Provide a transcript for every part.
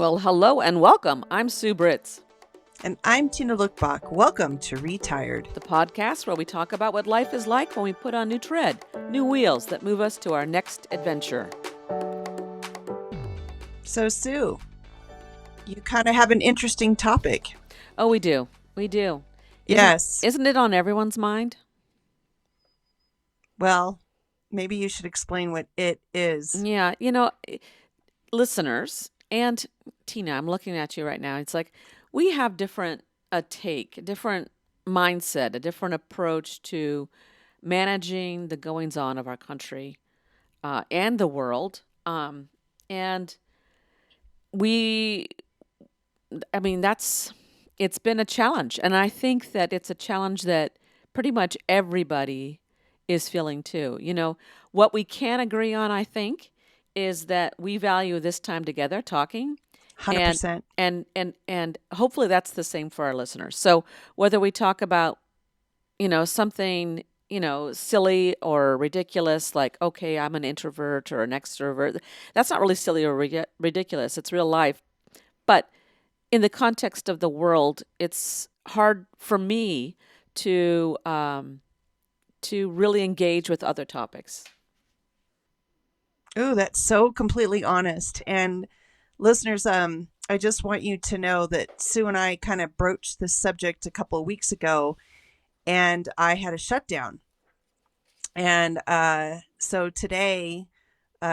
Well, hello and welcome. I'm Sue Britz, And I'm Tina Lookbach. Welcome to Retired. the podcast where we talk about what life is like when we put on new tread, new wheels that move us to our next adventure. So, Sue, you kind of have an interesting topic. Oh, we do. We do. Yes. Isn't it on everyone's mind? Well, maybe you should explain what it is. Yeah. Listeners, and Tina, I'm looking at you right now. It's like we have different different mindset, a different approach to managing the goings on of our country and the world. And it's been a challenge. And I think that it's a challenge that pretty much everybody is feeling too. What we can agree on, I think, is that we value this time together talking. 100%. And hopefully that's the same for our listeners. So whether we talk about, something, silly or ridiculous, like, okay, I'm an introvert or an extrovert, that's not really silly or ridiculous. It's real life. But in the context of the world, it's hard for me to really engage with other topics. Ooh, that's so completely honest. And listeners, I just want you to know that Sue and I kind of broached this subject a couple of weeks ago, and I had a shutdown. And so today,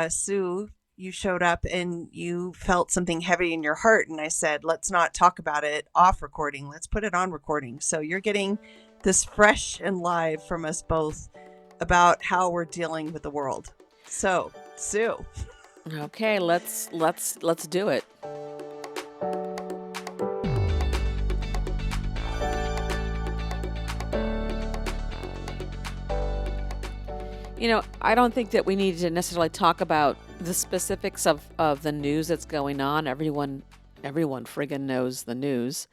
Sue, you showed up and you felt something heavy in your heart. And I said, let's not talk about it off recording. Let's put it on recording. So you're getting this fresh and live from us both about how we're dealing with the world. So, Sue. Okay, let's do it. I don't think that we need to necessarily talk about the specifics of the news that's going on. Everyone friggin' knows the news,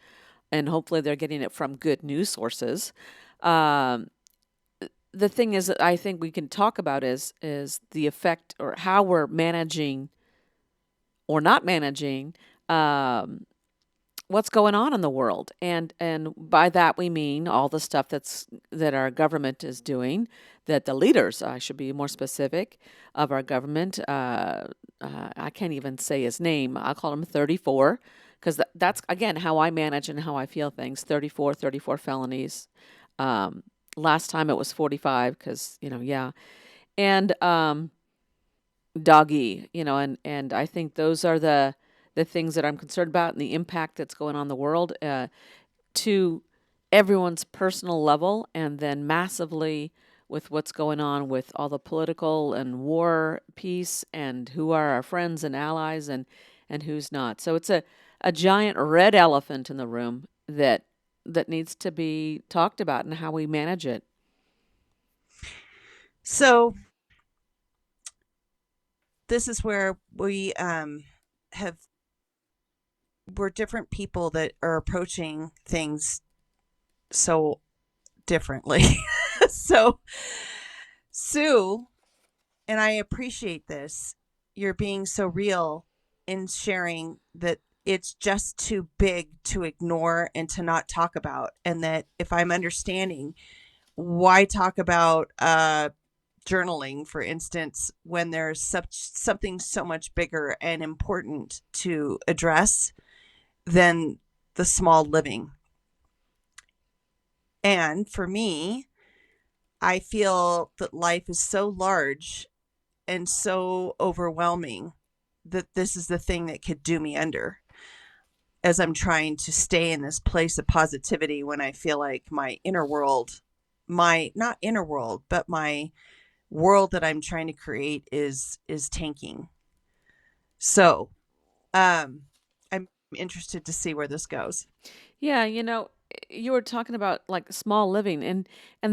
and hopefully they're getting it from good news sources. The thing is that I think we can talk about is the effect or how we're managing or not managing what's going on in the world, and by that we mean all the stuff that our government is doing, that the leaders, I should be more specific, of our government. I can't even say his name. I'll call him 34 because that's again how I manage and how I feel things. 34 felonies. Last time it was 45 because and doggy, and I think those are the things that I'm concerned about and the impact that's going on in the world to everyone's personal level, and then massively with what's going on with all the political and war peace and who are our friends and allies and who's not. So it's a giant red elephant in the room that needs to be talked about and how we manage it. So this is where we're different people that are approaching things so differently. So, Sue, and I appreciate this, you're being so real in sharing that it's just too big to ignore and to not talk about. And that if I'm understanding, why talk about journaling, for instance, when there's something so much bigger and important to address than the small living. And for me, I feel that life is so large and so overwhelming that this is the thing that could do me under, as I'm trying to stay in this place of positivity when I feel like my inner world, not inner world, but my world that I'm trying to create is tanking. So, I'm interested to see where this goes. Yeah, you were talking about like small living, and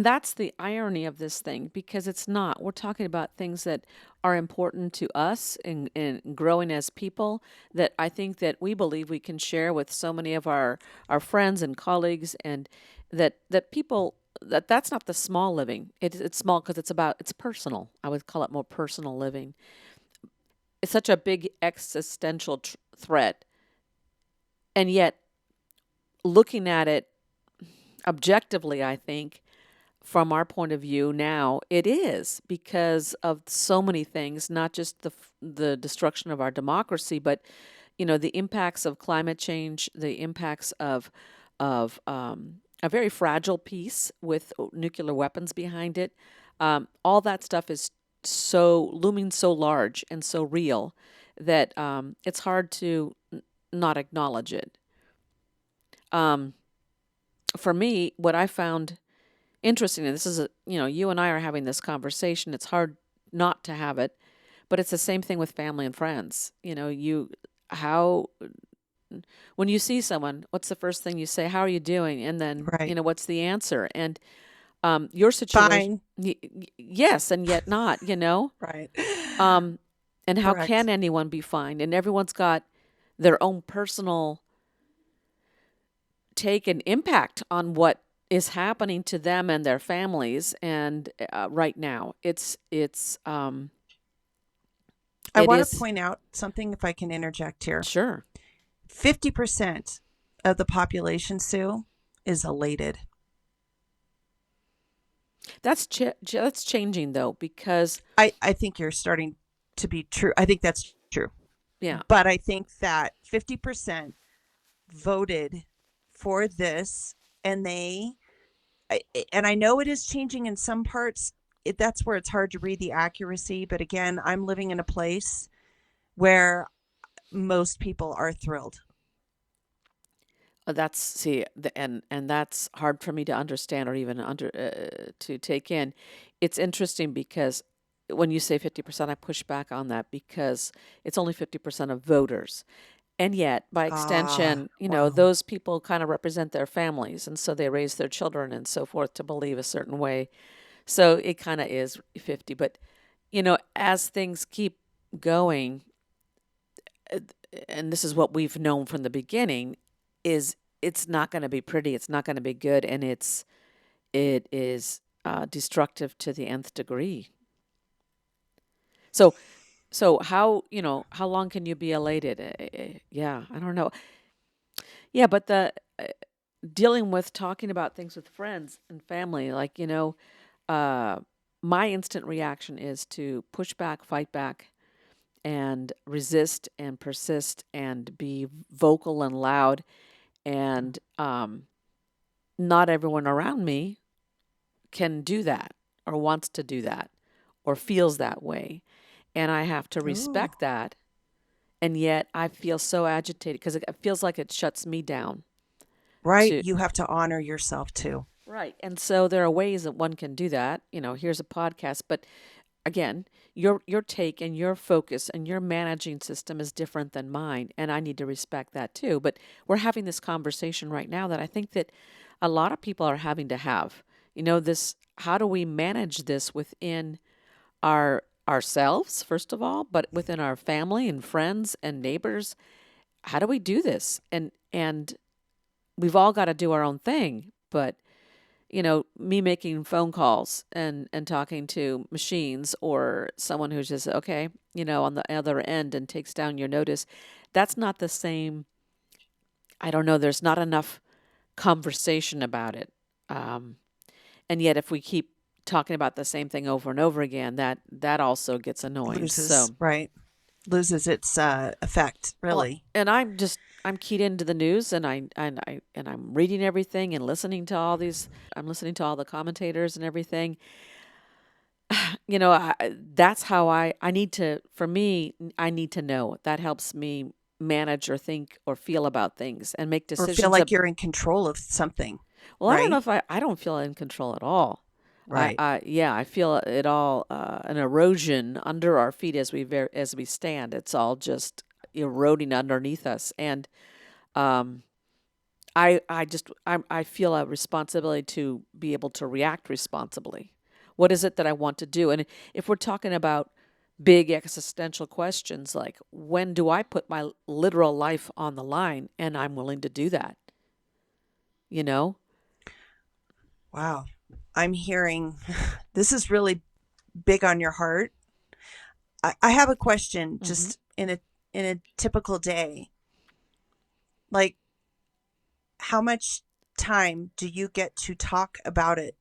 that's the irony of this thing, because it's not. We're talking about things that are important to us in growing as people, that I think that we believe we can share with so many of our friends and colleagues, and that people, that's not the small living. It's small because it's personal. I would call it more personal living. It's such a big existential threat And yet, looking at it objectively, I think, from our point of view now, it is because of so many things, not just the destruction of our democracy, but the impacts of climate change, the impacts of a very fragile peace with nuclear weapons behind it. All that stuff is so looming, so large and so real that it's hard to not acknowledge it. Um, for me, what I found interesting, and this is you and I are having this conversation. It's hard not to have it, but it's the same thing with family and friends. How when you see someone, what's the first thing you say? How are you doing? And then Right. what's the answer? And your situation, Fine. yes, and yet not. Right. Um, and how Correct. can anyone be fine? And everyone's got their own personal take and impact on what is happening to them and their families. And right now, I it want to is point out something, if I can interject here. sure 50% of the population, Sue, is elated. that's changing though because I think you're starting to be true. I think that's true. yeah, But I think that 50% voted for this, and and I know it is changing in some parts. That's where it's hard to read the accuracy. But again, I'm living in a place where most people are thrilled. that's see and that's hard for me to understand or even to take in. It's interesting because when you say 50%, I push back on that because it's only 50% of voters. And yet, by Ah, extension, wow. those people kind of represent their families, and so they raise their children and so forth to believe a certain way. So it kind of is 50. But, as things keep going, uh, and this is what we've known from the beginning, is it's not going to be pretty, it's not going to be good, and it is destructive to the nth degree. So, how long can you be elated? Yeah, I don't know. Yeah, but the dealing with talking about things with friends and family, like, uh, my instant reaction is to push back, fight back, and resist and persist and be vocal and loud. And not everyone around me can do that or wants to do that or feels that way. And I have to Oh, respect that. And yet I feel so agitated because it feels like it shuts me down right. to You have to honor yourself too. right. And so there are ways that one can do that. Here's a podcast, but again, your take and your focus and your managing system is different than mine, and I need to respect that too. But we're having this conversation right now that I think that a lot of people are having to have. This how do we manage this within ourselves first of all, but within our family and friends and neighbors? How do we do this? And we've all got to do our own thing, but me making phone calls and talking to machines or someone who's just okay, on the other end and takes down your notice, that's not the same. I don't know. There's not enough conversation about it. Um, and yet, if we keep talking about the same thing over and over again, that also gets annoying. Loses, So, right. Loses its effect, well, really. and I'm keyed into the news and I'm reading everything and listening to all these. I'm listening to all the commentators and everything. That's how I need to, for me, I need to know. That helps me manage or think or feel about things and make Or feel decisions. like you're in control of something, Well, I don't know right? if I don't feel in control at all. Right. Yeah, I feel it all, an erosion under our feet as we stand. It's all just eroding underneath us. And, um, I feel a responsibility to be able to react responsibly. What is it that I want to do? And if we're talking about big existential questions like when do I put my literal life on the line and I'm willing to do that, you know? Wow. I'm hearing this is really big on your heart. I have a question Mhm. just in a typical day. Like how much time do you get to talk about it?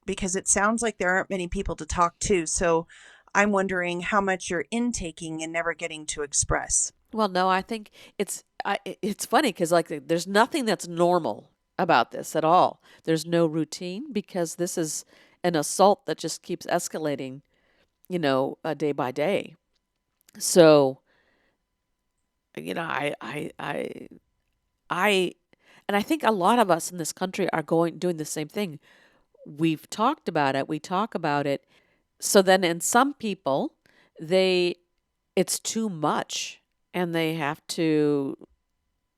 Because it sounds like there aren't many people to talk to. So I'm wondering how much you're intaking and never getting to express. Well, no, I think it's funny because like there's nothing that's normal about this at all. There's no routine because this is an assault that just keeps escalating, day by day. So, you know, I, and I think a lot of us in this country are doing the same thing. We've talked about it. We talk about it. So then in some people, they, it's too much and they have to,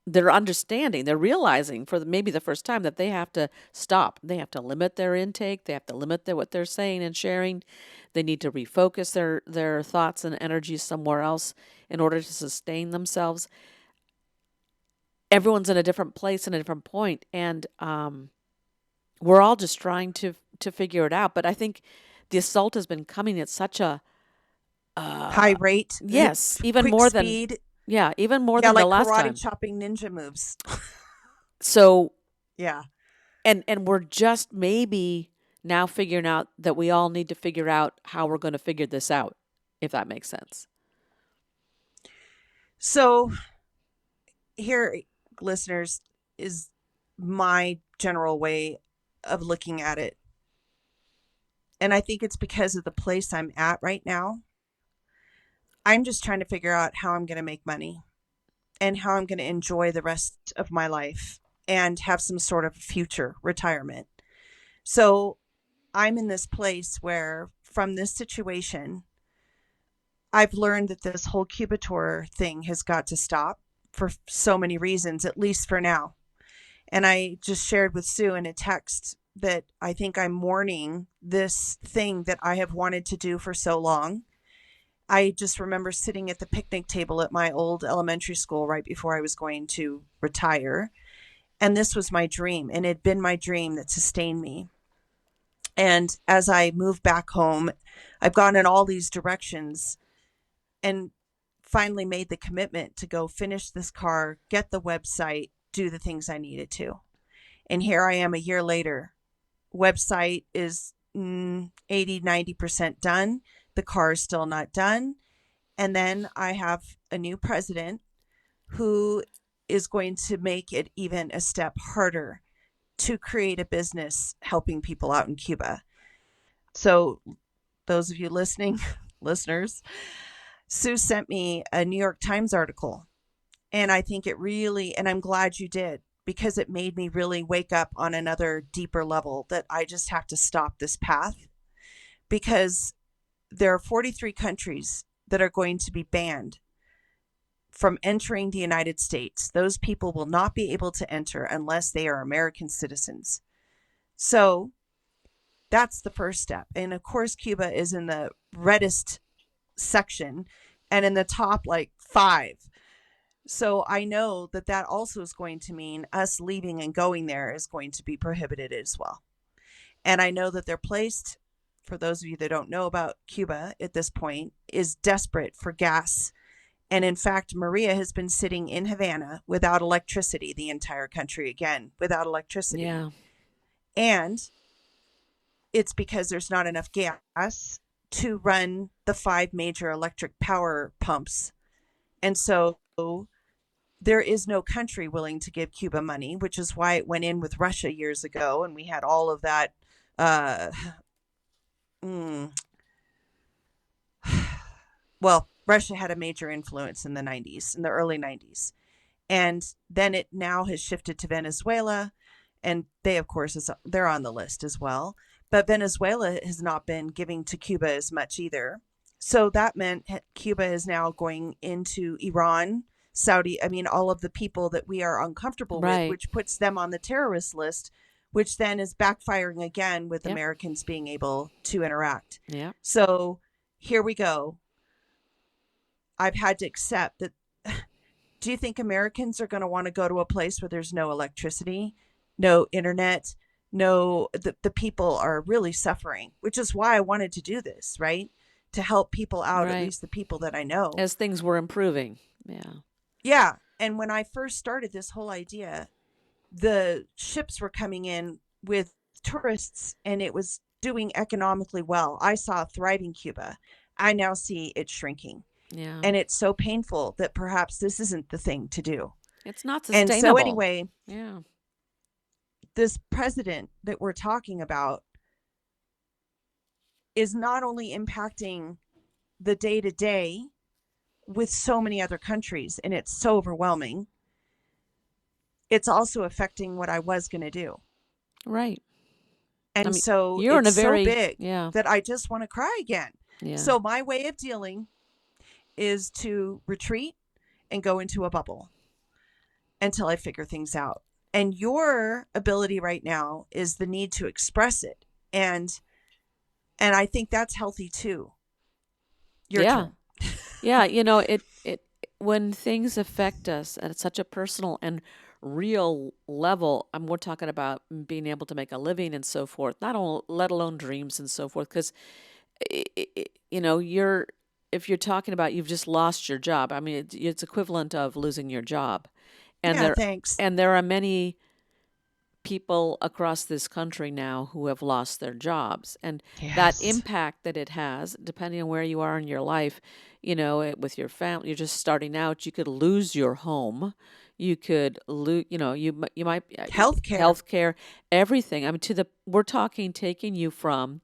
they're understanding, they're realizing for maybe the first time that they have to stop. They have to limit their intake. They have to limit what they're saying and sharing. They need to refocus their thoughts and energies somewhere else in order to sustain themselves. Everyone's in a different place and a different point, and we're all just trying to figure it out. But I think the assault has been coming at such a High rate, yes, even quick more than speed. even more Yeah, than the like last karate time. chopping ninja moves. So Yeah. and we're just maybe now figuring out that we all need to figure out how we're going to figure this out, if that makes sense. So here, listeners, is my general way of looking at it. And I think it's because of the place I'm at right now. I'm just trying to figure out how I'm going to make money and how I'm going to enjoy the rest of my life and have some sort of future retirement. So I'm in this place where, from this situation, I've learned that this whole Cuba tour thing has got to stop for so many reasons, at least for now. And I just shared with Sue in a text that I think I'm mourning this thing that I have wanted to do for so long. I just remember sitting at the picnic table at my old elementary school right before I was going to retire. And this was my dream, and it had been my dream that sustained me. And as I moved back home, I've gone in all these directions and finally made the commitment to go finish this car, get the website, do the things I needed to. And here I am a year later. Website is 80-90% done. The car is still not done. And then I have a new president who is going to make it even a step harder to create a business helping people out in Cuba. So, those of you listening, listeners, Sue sent me a New York Times article. And I think it really, and I'm glad you did, because it made me really wake up on another deeper level that I just have to stop this path, because there are 43 countries that are going to be banned from entering the United States. Those people will not be able to enter unless they are American citizens. So that's the first step. And of course, Cuba is in the reddest section and in the top like 5. So I know that that also is going to mean us leaving and going there is going to be prohibited as well. And I know that they're placed, for those of you that don't know about Cuba at this point, is desperate for gas. And in fact, Maria has been sitting in Havana without electricity, the entire country again, without electricity. Yeah. And it's because there's not enough gas to run the 5 major electric power pumps. And so there is no country willing to give Cuba money, which is why it went in with Russia years ago. And we had all of that. Well, Russia had a major influence in the 90s, in the early 90s. And then it now has shifted to Venezuela. And they, of course, they're on the list as well. But Venezuela has not been giving to Cuba as much either. So that meant Cuba is now going into Iran, Saudi, all of the people that we are uncomfortable with, Right. which puts them on the terrorist list, which then is backfiring again with Yep. Americans being able to interact. Yeah. So here we go. I've had to accept that. Do you think Americans are going to want to go to a place where there's no electricity, no internet, the people are really suffering, which is why I wanted to do this, right? To help people out, at Right. least the people that I know. As things were improving. Yeah. Yeah. And when I first started this whole idea, the ships were coming in with tourists and it was doing economically well. I saw thriving Cuba. I now see it shrinking. Yeah. And it's so painful that perhaps this isn't the thing to do. It's not And so, sustainable. anyway, Yeah. this president that we're talking about is not only impacting the day to day with so many other countries, and it's so overwhelming, it's also affecting what I was going to do. Right. I And mean, so you're in it's a so very, big yeah. that I just want to cry again. Yeah. So my way of dealing is to retreat and go into a bubble until I figure things out. And your ability right now is the need to express it. And I think that's healthy too. Your Yeah. turn. Yeah, it when things affect us at such a personal and real level, we're talking about being able to make a living and so forth, not all, let alone dreams and so forth. Because you're if you're talking about you've just lost your job, I mean, it's equivalent of losing your job, and Yeah, there thanks. and there are many people across this country now who have lost their jobs, and that Yes. impact that it has, depending on where you are in your life, with your family, you're just starting out, you could lose your home, you could lose, you might Healthcare. health care, everything. I mean, we're talking taking you from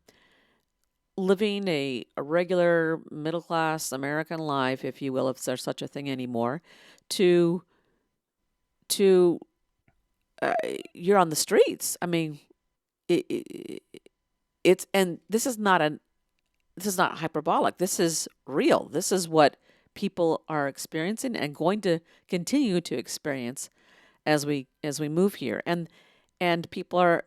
living a regular middle class American life, if you will, if there's such a thing anymore, to to uh, you're on the streets. I mean, it, it's and this is not hyperbolic. This is real. This is what people are experiencing and going to continue to experience as we move here. And people are,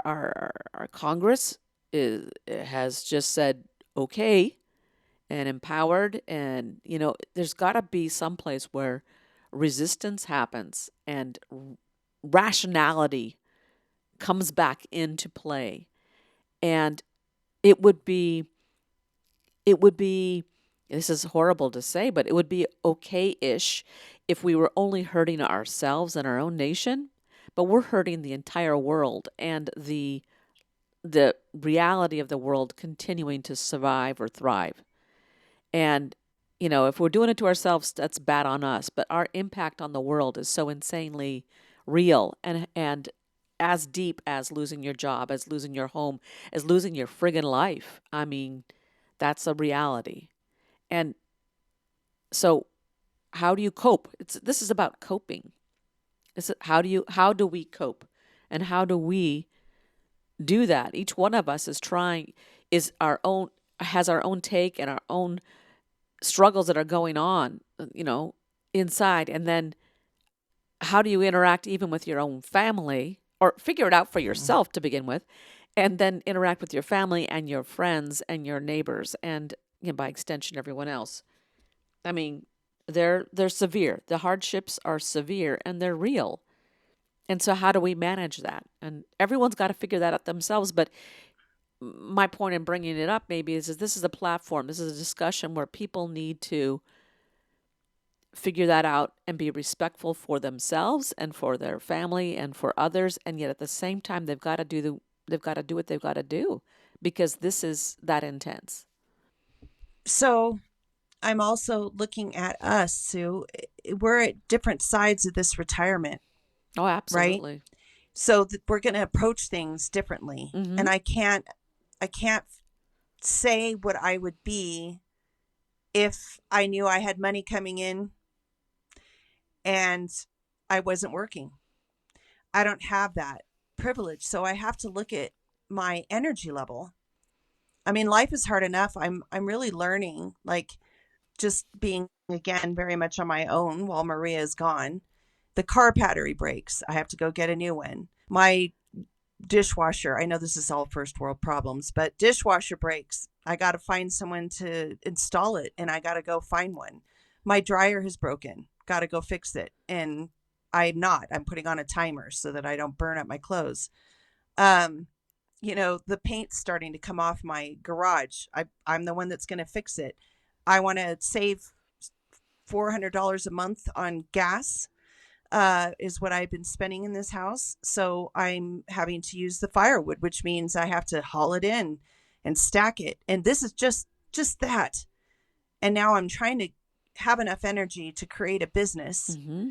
our Congress has just said okay and empowered, and there's got to be some place where resistance happens and rationality comes back into play. And it would be it would be this is horrible to say, but it would be okay-ish if we were only hurting ourselves and our own nation, but we're hurting the entire world and the reality of the world continuing to survive or thrive. And if we're doing it to ourselves, that's bad on us, but our impact on the world is so insanely real and as deep as losing your job, as losing your home, as losing your friggin' life. I mean, that's a reality. And so how do you cope? This is about coping. How do we cope? And how do we do that? Each one of us is our own has our own take and our own struggles that are going on, inside. And then how do you interact even with your own family, or figure it out for Mm. yourself to begin with, and then interact with your family and your friends and your neighbors and, by extension, everyone else. I mean, they're severe. The hardships are severe and they're real. And so how do we manage that? And everyone's got to figure that out themselves. But my point in bringing it up maybe is this is a platform. This is a discussion where people need to figure that out and be respectful for themselves and for their family and for others. And yet at the same time, they've got to do what they've got to do, because this is that intense. So I'm also looking at us, Sue. We're at different sides of this retirement, Oh, right? absolutely. So that we're going to approach things differently. Mm-hmm. And I can't say what I would be if I knew I had money coming in and I wasn't working. I don't have that privilege. So I have to look at my energy level. I mean, life is hard enough. I'm really learning, like, just being again very much on my own while Maria is gone. The car battery breaks. I have to go get a new one. My dishwasher, I know this is all first world problems, but dishwasher breaks. I got to find someone to install it and I got to go find one. My dryer has broken. Got to go fix it. And I'm putting on a timer so that I don't burn up my clothes. Um, the paint's starting to come off my garage. I'm the one that's going to fix it. I want to save $400 a month on gas. is what I've been spending in this house. So I'm having to use the firewood, which means I have to haul it in and stack it. And this is just that. And now I'm trying to have enough energy to create a business Mm-hmm.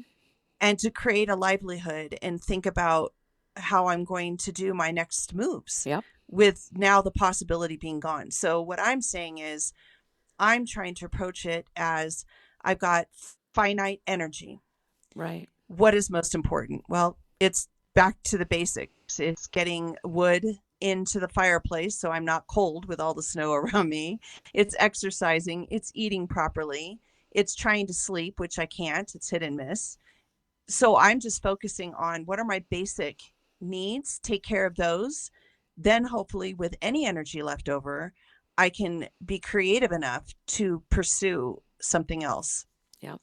and to create a livelihood and think about how I'm going to do my next moves Yep. with now the possibility being gone. So what I'm saying is I'm trying to approach it as I've got finite energy. Right. What is most important? Well, it's back to the basics. It's getting wood into the fireplace so I'm not cold with all the snow around me. It's exercising, it's eating properly, it's trying to sleep, which I can't, it's hit and miss. So I'm just focusing on what are my basic needs, take care of those. Then hopefully with any energy left over, I can be creative enough to pursue something else. Yep.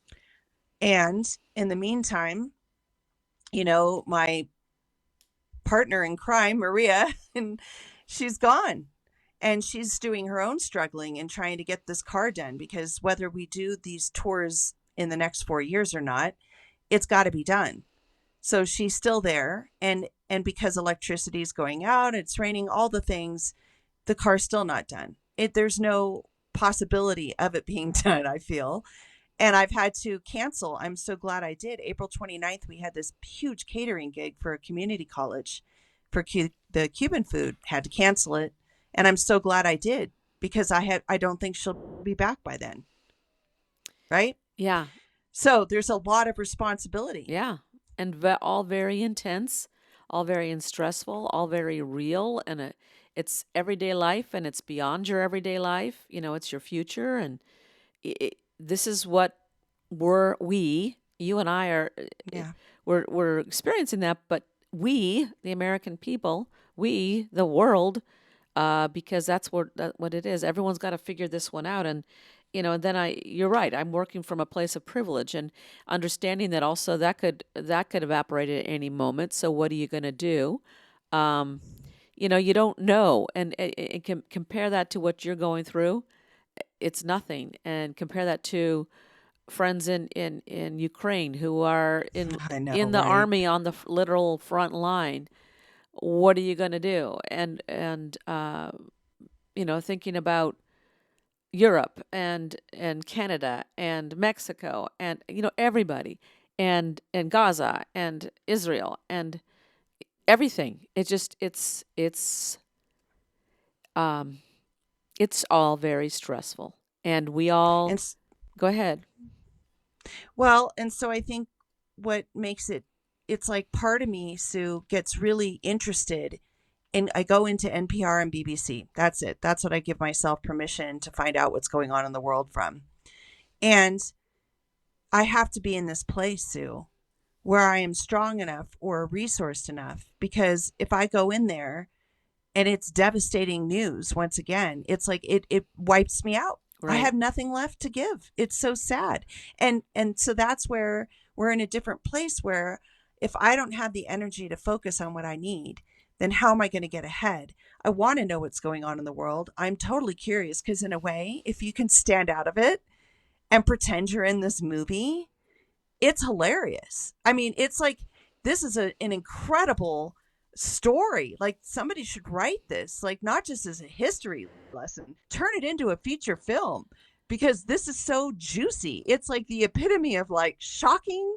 And in the meantime, my partner in crime, Maria, and she's gone. And she's doing her own struggling and trying to get this car done because whether we do these tours in the next 4 years or not, it's got to be done. So she's still there, and because electricity is going out, it's raining, all the things, the car's still not done. There's no possibility of it being done, I feel. And I've had to cancel. I'm so glad I did. April 29th, we had this huge catering gig for a community college for the Cuban food. Had to cancel it, and I'm so glad I did because I don't think she'll be back by then, right? Yeah. So there's a lot of responsibility. Yeah. And all very intense, all very stressful, all very real. And it's everyday life and it's beyond your everyday life. It's your future. And this is what you and I are, Yeah. we're experiencing that. But we, the American people, we, the world, because that's what it is. Everyone's got to figure this one out. And you're right. I'm working from a place of privilege and understanding that also that could evaporate at any moment. So what are you going to do? Um, you don't know, and compare that to what you're going through. It's nothing, and compare that to friends in Ukraine who are I know, in the right? army on the literal front line. What are you going to do? And thinking about Europe and Canada and Mexico and everybody and Gaza and Israel and everything. Um it's all very stressful. And we all And go ahead. well, and so I think what makes it's like part of me, Sue, gets really interested, and I go into NPR and BBC. That's it. That's what I give myself permission to find out what's going on in the world from. And I have to be in this place, Sue, where I am strong enough or resourced enough, because if I go in there and it's devastating news once again, it's like it wipes me out. I Right. have nothing left to give. It's so sad. And so that's where we're in a different place where if I don't have the energy to focus on what I need, then how am I going to get ahead? I want to know what's going on in the world. I'm totally curious because in a way, if you can stand out of it and pretend you're in this movie, it's hilarious. I mean, it's like this is an incredible story. Like somebody should write this, like not just as a history lesson, turn it into a feature film because this is so juicy. It's like the epitome of like shocking.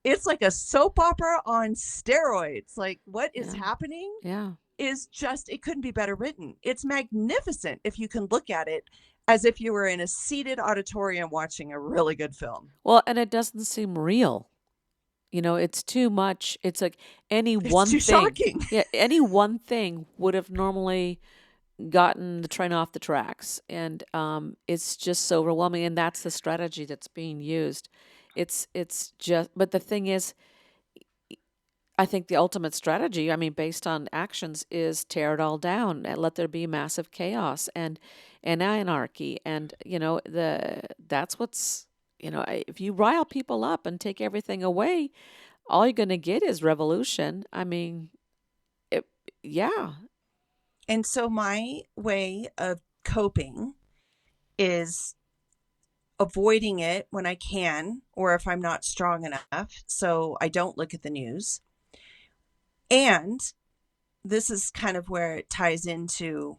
It's like a soap opera on steroids. Like what is Yeah. happening Yeah. is just, it couldn't be better written. It's magnificent if you can look at it as if you were in a seated auditorium watching a really good film. Well, and it doesn't seem real. It's too much. It's like any It's one too thing. shocking. Yeah, any one thing would have normally gotten the train off the tracks. And it's just so overwhelming. And that's the strategy that's being used. It's just, but the thing is, I think the ultimate strategy, I mean, based on actions, is tear it all down and let there be massive chaos and anarchy. And that's what's if you rile people up and take everything away, all you're going to get is revolution. I mean, it, yeah, And so my way of coping is avoiding it when I can, or if I'm not strong enough, so I don't look at the news. And this is kind of where it ties into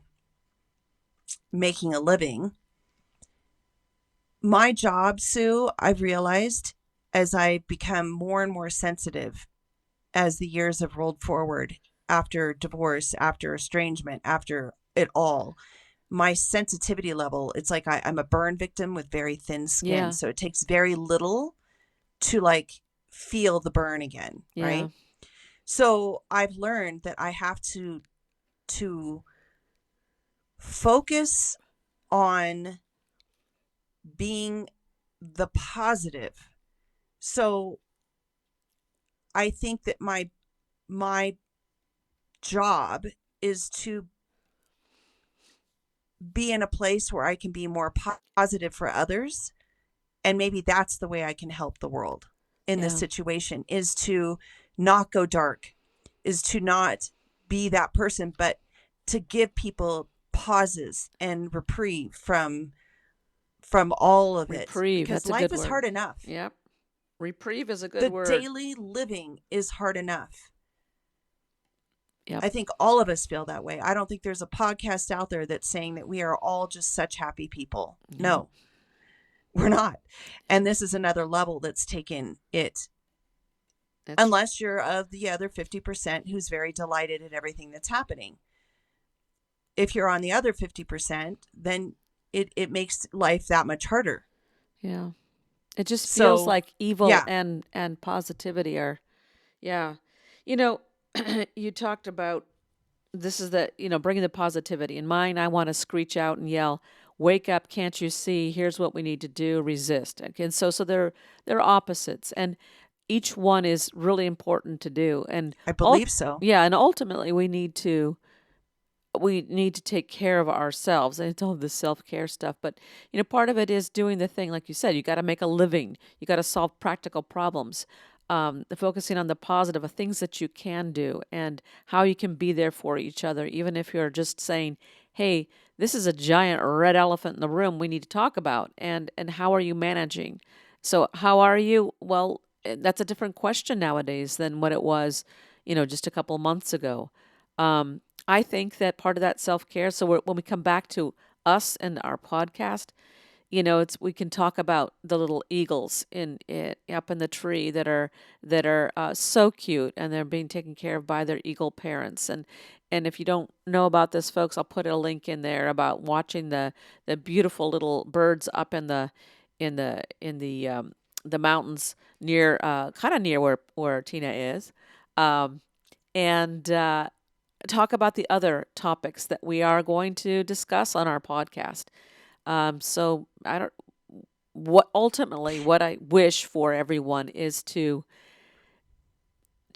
making a living. My job, Sue, I've realized as I become more and more sensitive as the years have rolled forward, after divorce, after estrangement, after it all, my sensitivity level, it's like I'm a burn victim with very thin skin. Yeah. So it takes very little to like feel the burn again, Yeah. right? So I've learned that I have to focus on being the positive. So I think that my job is to be in a place where I can be more positive for others, and maybe that's the way I can help the world in this Yeah. situation, is to not go dark, is to not be that person, but to give people pauses and reprieve from all of it, Reprieve. because That's a life good is word. hard enough. Yep. Reprieve is a good The word. daily living is hard enough. Yep. I think all of us feel that way. I don't think there's a podcast out there that's saying that we are all just such happy people. No, we're not. And this is another level that's taken it. Unless you're of the other 50% who's very delighted at everything that's happening. If you're on the other 50%, then it makes life that much harder. Yeah. It just feels like evil yeah. and positivity are, yeah. You know, you talked about this is the, bringing the positivity. In mine, I want to screech out and yell, "Wake up, can't you see? Here's what we need to do, resist." Okay, and so they're opposites, and each one is really important to do. And I believe so. Yeah, and ultimately we need to take care of ourselves. And it's all this self-care stuff, but part of it is doing the thing like you said. You got to make a living. You got to solve practical problems. Focusing on the positive of things that you can do and how you can be there for each other, even if you're just saying, "Hey, this is a giant red elephant in the room we need to talk about," and how are you managing? So how are you? Well, that's a different question nowadays than what it was, just a couple of months ago. I think that part of that self-care, so when we come back to us and our podcast, we can talk about the little eagles up in the tree that are so cute, and they're being taken care of by their eagle parents. And if you don't know about this, folks, I'll put a link in there about watching the beautiful little birds up in the mountains near kind of near where Tina is, and talk about the other topics that we are going to discuss on our podcast. So what I wish for everyone is to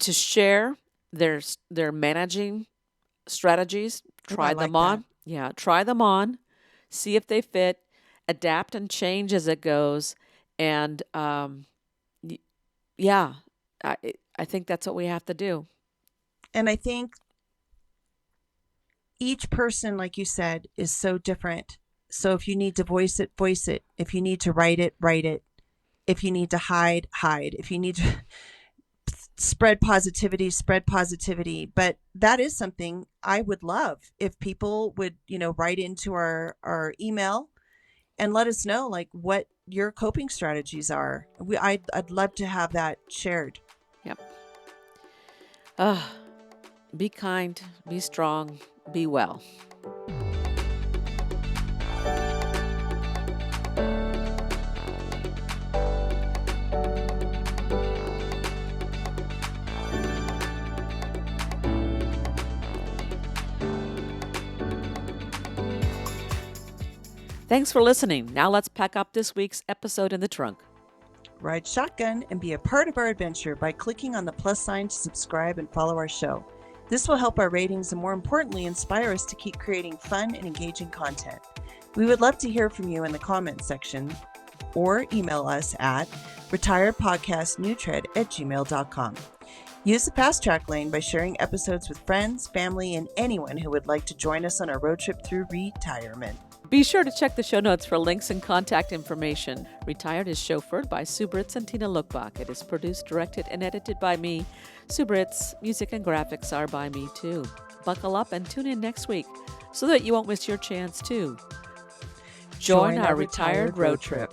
share their managing strategies, try them on. Yeah, try them on, see if they fit, adapt and change as it goes. And yeah, I think that's what we have to do. And I think each person, like you said, is so different. So if you need to voice it, voice it. If you need to write it, write it. If you need to hide, hide. If you need to spread positivity, spread positivity. But that is something I would love if people would, write into our email and let us know like what your coping strategies are. I'd love to have that shared. Yep. Be kind, be strong, be well. Thanks for listening. Now let's pack up this week's episode in the trunk. Ride shotgun and be a part of our adventure by clicking on the plus sign to subscribe and follow our show. This will help our ratings and, more importantly, inspire us to keep creating fun and engaging content. We would love to hear from you in the comments section or email us at retiredpodcastnewtread@gmail.com. Use the fast track lane by sharing episodes with friends, family, and anyone who would like to join us on our road trip through retirement. Be sure to check the show notes for links and contact information. Retired is chauffeured by Sue Britz and Tina Lookbach. It is produced, directed, and edited by me, Sue Britz. Music and graphics are by me, too. Buckle up and tune in next week so that you won't miss your chance to join our retired road trip.